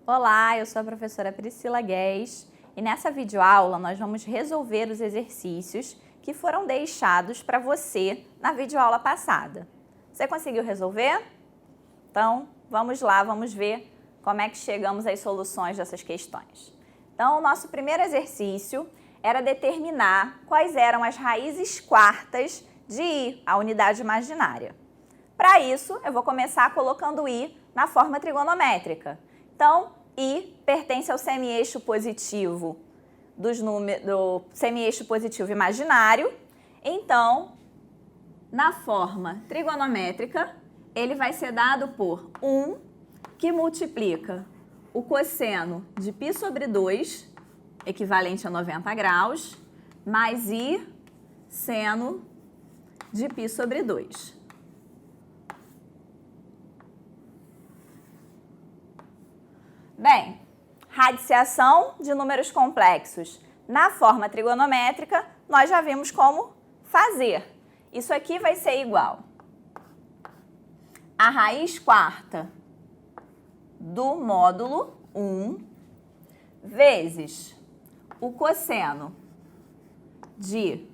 Olá, eu sou a professora Priscila Guedes e nessa videoaula nós vamos resolver os exercícios que foram deixados para você na videoaula passada. Você conseguiu resolver? Então, vamos lá, vamos ver como é que chegamos às soluções dessas questões. Então, o nosso primeiro exercício era determinar quais eram as raízes quartas de I, a unidade imaginária. Para isso, eu vou começar colocando I na forma trigonométrica. Então, I pertence ao semi-eixo positivo do semi-eixo positivo imaginário. Então, na forma trigonométrica, ele vai ser dado por 1, que multiplica o cosseno de π sobre 2, equivalente a 90 graus, mais I seno de π sobre 2. Bem, radiciação de números complexos na forma trigonométrica, nós já vimos como fazer. Isso aqui vai ser igual a raiz quarta do módulo 1 vezes o cosseno de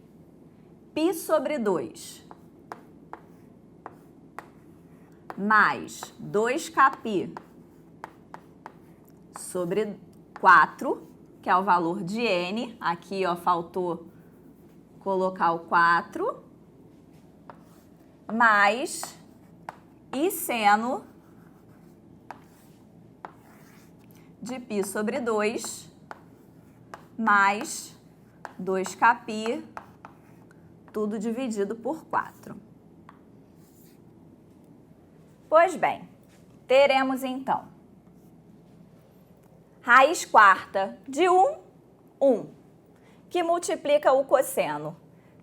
π sobre 2 mais 2kπ sobre 4, que é o valor de n. Aqui, ó, faltou colocar o 4, mais I seno de π sobre 2, mais 2kπ, tudo dividido por 4. Pois bem, teremos então raiz quarta de 1, 1, que multiplica o cosseno.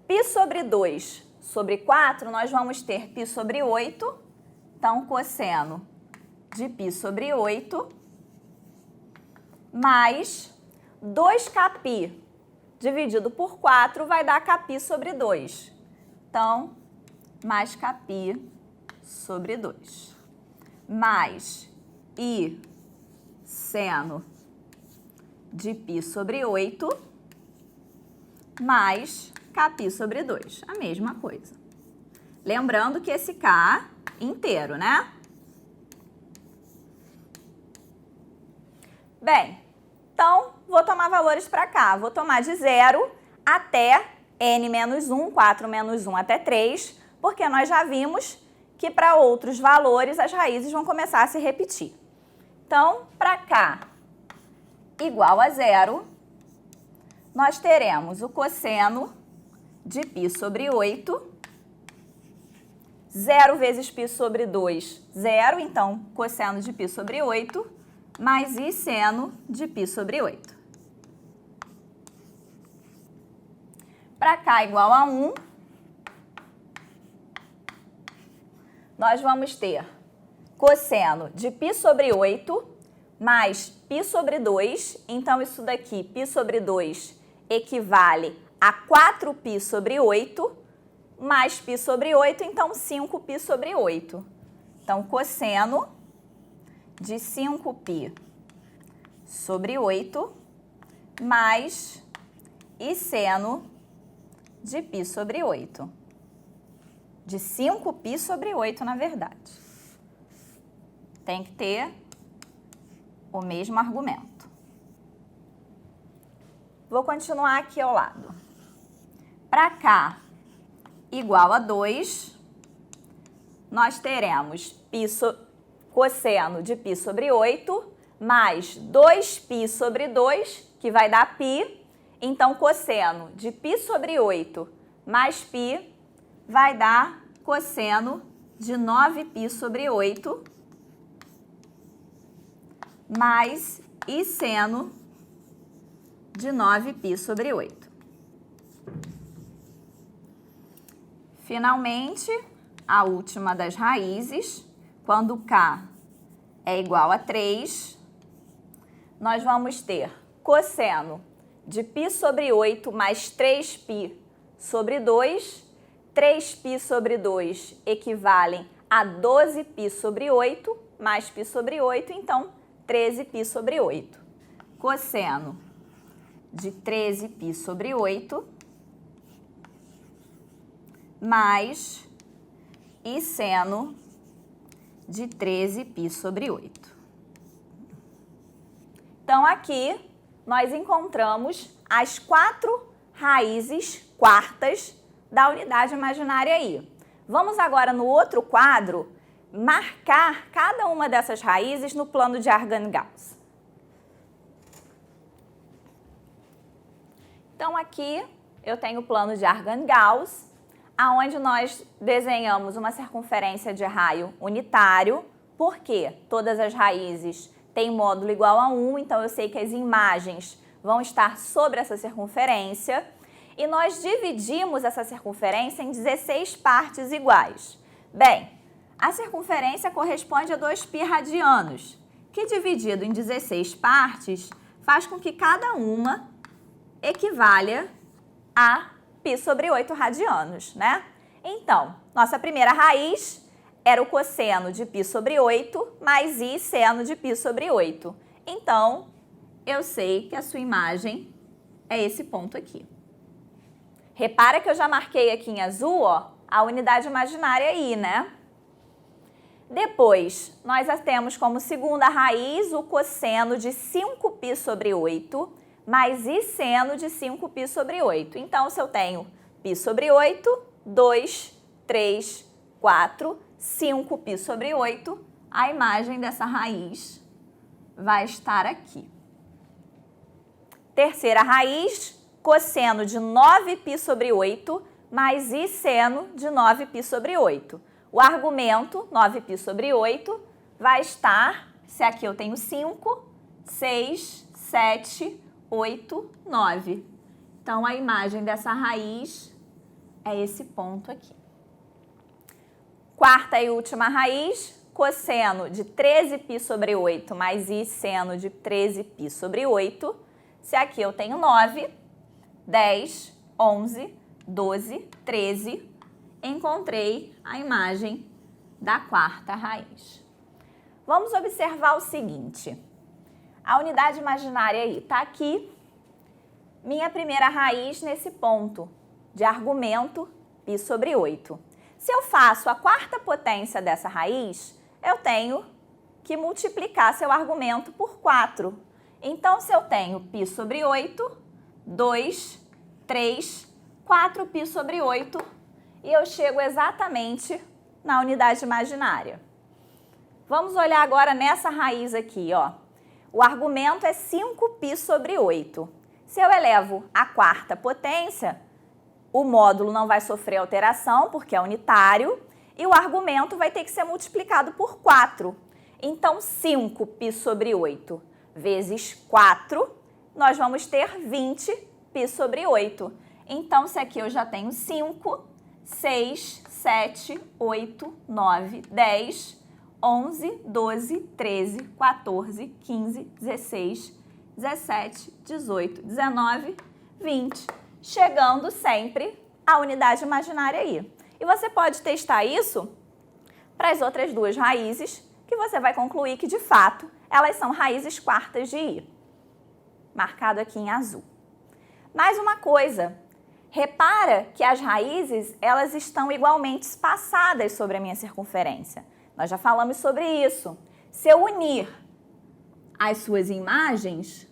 π sobre 2 sobre 4, nós vamos ter π sobre 8. Então, cosseno de π sobre 8, mais 2kπ dividido por 4 vai dar kπ sobre 2. Então, mais kπ sobre 2. Mais I seno de π sobre 8 mais kπ sobre 2, a mesma coisa. Lembrando que esse K inteiro, né? Bem, então vou tomar valores para cá. Vou tomar de 0 até n menos 1, 4 menos 1 até 3, porque nós já vimos que para outros valores as raízes vão começar a se repetir. Então, para K igual a 0, nós teremos o cosseno de π sobre 8, 0 vezes π sobre 2, 0, então cosseno de π sobre 8, mais I seno de π sobre 8. Para K igual a 1, nós vamos ter cosseno de π sobre 8 mais π sobre 2, então isso daqui, π sobre 2, equivale a 4π sobre 8, mais π sobre 8, então 5π sobre 8. Então, cosseno de 5π sobre 8, mais I seno de π sobre 8. De 5π sobre 8, na verdade. Tem que ter o mesmo argumento. Vou continuar aqui ao lado. Para K igual a 2, nós teremos cosseno de π sobre 8, mais 2π sobre 2, que vai dar π. Então, cosseno de π sobre 8 mais π vai dar cosseno de 9π sobre 8, mais I seno de 9π sobre 8. Finalmente, a última das raízes, quando K é igual a 3, nós vamos ter cosseno de π sobre 8 mais 3π sobre 2. 3π sobre 2 equivalem a 12π sobre 8, mais π sobre 8, então 13π sobre 8. Cosseno de 13π sobre 8 mais e seno de 13π sobre 8. Então, aqui nós encontramos as 4 raízes quartas da unidade imaginária I. Vamos agora no outro quadro marcar cada uma dessas raízes no plano de Argand-Gauss. Então, aqui eu tenho o plano de Argand-Gauss, aonde nós desenhamos uma circunferência de raio unitário, porque todas as raízes têm módulo igual a 1, então eu sei que as imagens vão estar sobre essa circunferência, e nós dividimos essa circunferência em 16 partes iguais. Bem, a circunferência corresponde a 2π radianos, que dividido em 16 partes faz com que cada uma equivalha a π sobre 8 radianos, né? Então, nossa primeira raiz era o cosseno de π sobre 8 mais i seno de π sobre 8. Então, eu sei que a sua imagem é esse ponto aqui. Repara que eu já marquei aqui em azul, ó, a unidade imaginária I, né? Depois, nós temos como segunda raiz o cosseno de 5π sobre 8 mais i seno de 5π sobre 8. Então, se eu tenho π sobre 8, 2, 3, 4, 5π sobre 8, a imagem dessa raiz vai estar aqui. Terceira raiz, cosseno de 9π sobre 8 mais i seno de 9π sobre 8. O argumento, 9π sobre 8, vai estar, se aqui eu tenho 5, 6, 7, 8, 9. Então, a imagem dessa raiz é esse ponto aqui. Quarta e última raiz, cosseno de 13π sobre 8 mais i seno de 13π sobre 8. Se aqui eu tenho 9, 10, 11, 12, 13, encontrei a imagem da quarta raiz. Vamos observar o seguinte. A unidade imaginária aí está aqui. Minha primeira raiz nesse ponto de argumento π sobre 8. Se eu faço a quarta potência dessa raiz, eu tenho que multiplicar seu argumento por 4. Então, se eu tenho π sobre 8, 2, 3, 4π sobre 8, e eu chego exatamente na unidade imaginária. Vamos olhar agora nessa raiz aqui, ó. O argumento é 5π sobre 8. Se eu elevo a quarta potência, o módulo não vai sofrer alteração, porque é unitário, e o argumento vai ter que ser multiplicado por 4. Então, 5π sobre 8 vezes 4, nós vamos ter 20π sobre 8. Então, se aqui eu já tenho 5, 6, 7, 8, 9, 10, 11, 12, 13, 14, 15, 16, 17, 18, 19, 20, chegando sempre à unidade imaginária I. E você pode testar isso para as outras duas raízes, que você vai concluir que, de fato, elas são raízes quartas de I, marcado aqui em azul. Mais uma coisa, repara que as raízes, elas estão igualmente espaçadas sobre a minha circunferência. Nós já falamos sobre isso. Se eu unir as suas imagens,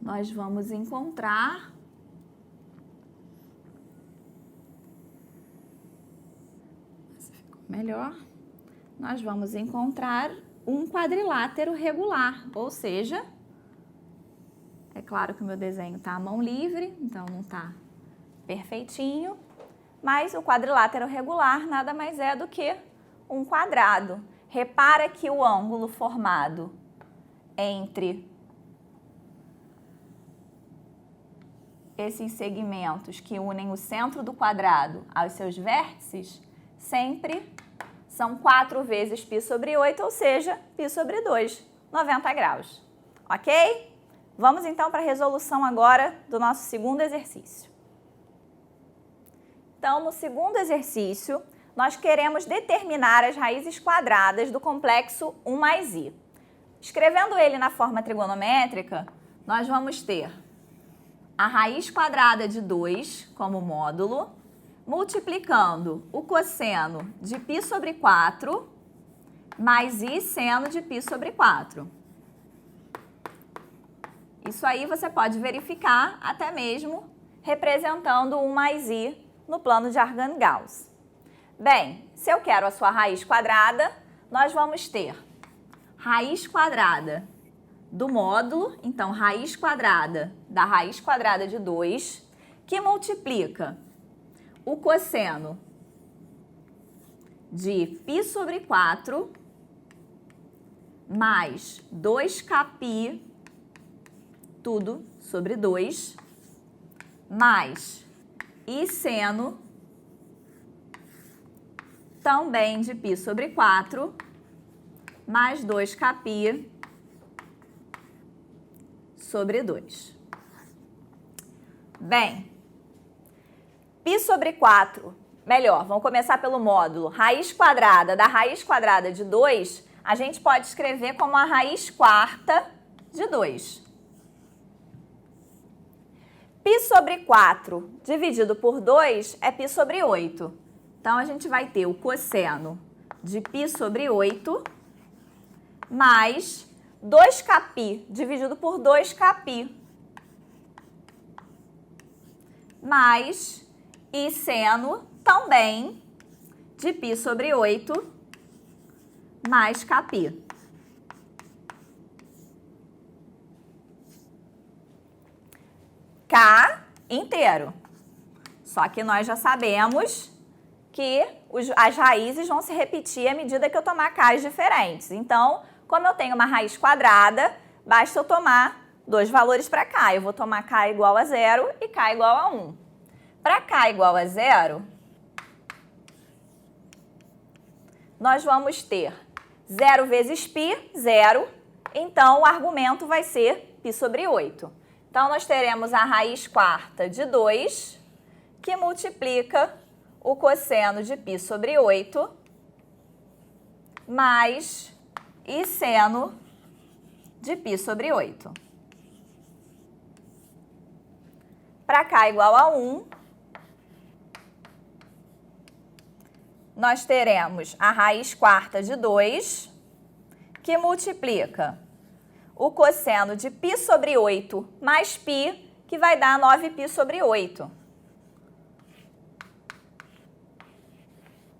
nós vamos encontrar melhor, nós vamos encontrar um quadrilátero regular, ou seja, é claro que o meu desenho está à mão livre, então não está perfeitinho, mas o quadrilátero regular nada mais é do que um quadrado. Repara que o ângulo formado entre esses segmentos que unem o centro do quadrado aos seus vértices sempre são 4 vezes π sobre 8, ou seja, π sobre 2, 90 graus. Ok? Vamos então para a resolução agora do nosso segundo exercício. Então, no segundo exercício, nós queremos determinar as raízes quadradas do complexo 1 mais i. Escrevendo ele na forma trigonométrica, nós vamos ter a raiz quadrada de 2 como módulo, multiplicando o cosseno de π sobre 4 mais i seno de π sobre 4. Isso aí você pode verificar até mesmo representando 1 mais i no plano de Argand-Gauss. Bem, se eu quero a sua raiz quadrada, nós vamos ter raiz quadrada do módulo, então raiz quadrada da raiz quadrada de 2, que multiplica o cosseno de π sobre 4 mais 2kπ, tudo sobre 2, mais i seno também de π sobre 4, mais 2kπ sobre 2. Bem, π sobre 4, melhor, vamos começar pelo módulo. Raiz quadrada da raiz quadrada de 2, a gente pode escrever como a raiz quarta de 2. π sobre 4 dividido por 2 é π sobre 8. Então, a gente vai ter o cosseno de π sobre 8 mais 2kπ dividido por 2kπ mais i seno também de π sobre 8 mais kπ. K inteiro. Só que nós já sabemos que as raízes vão se repetir à medida que eu tomar K's diferentes. Então, como eu tenho uma raiz quadrada, basta eu tomar dois valores para K. Eu vou tomar K igual a 0 e K igual a 1. Para K igual a 0, nós vamos ter 0 vezes π, 0. Então, o argumento vai ser π sobre 8. Então, nós teremos a raiz quarta de 2, que multiplica o cosseno de π sobre 8, mais i seno de π sobre 8. Para K igual a 1, nós teremos a raiz quarta de 2, que multiplica o cosseno de π sobre 8 mais π, que vai dar 9π sobre 8.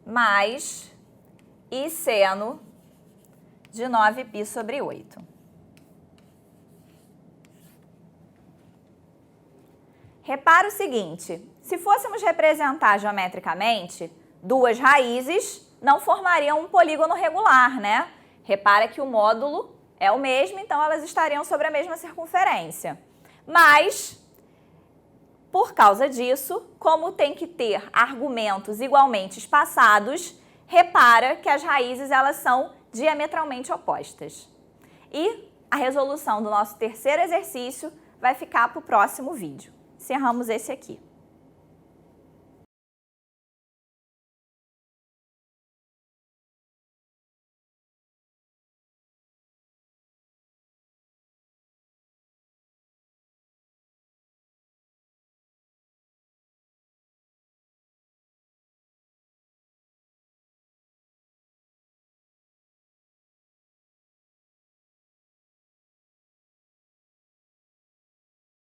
Mais i seno de 9π sobre 8. Repara o seguinte, se fôssemos representar geometricamente, duas raízes não formariam um polígono regular, né? Repara que o módulo é o mesmo, então elas estariam sobre a mesma circunferência. Mas, por causa disso, como tem que ter argumentos igualmente espaçados, repara que as raízes elas são diametralmente opostas. E a resolução do nosso terceiro exercício vai ficar para o próximo vídeo. Encerramos esse aqui.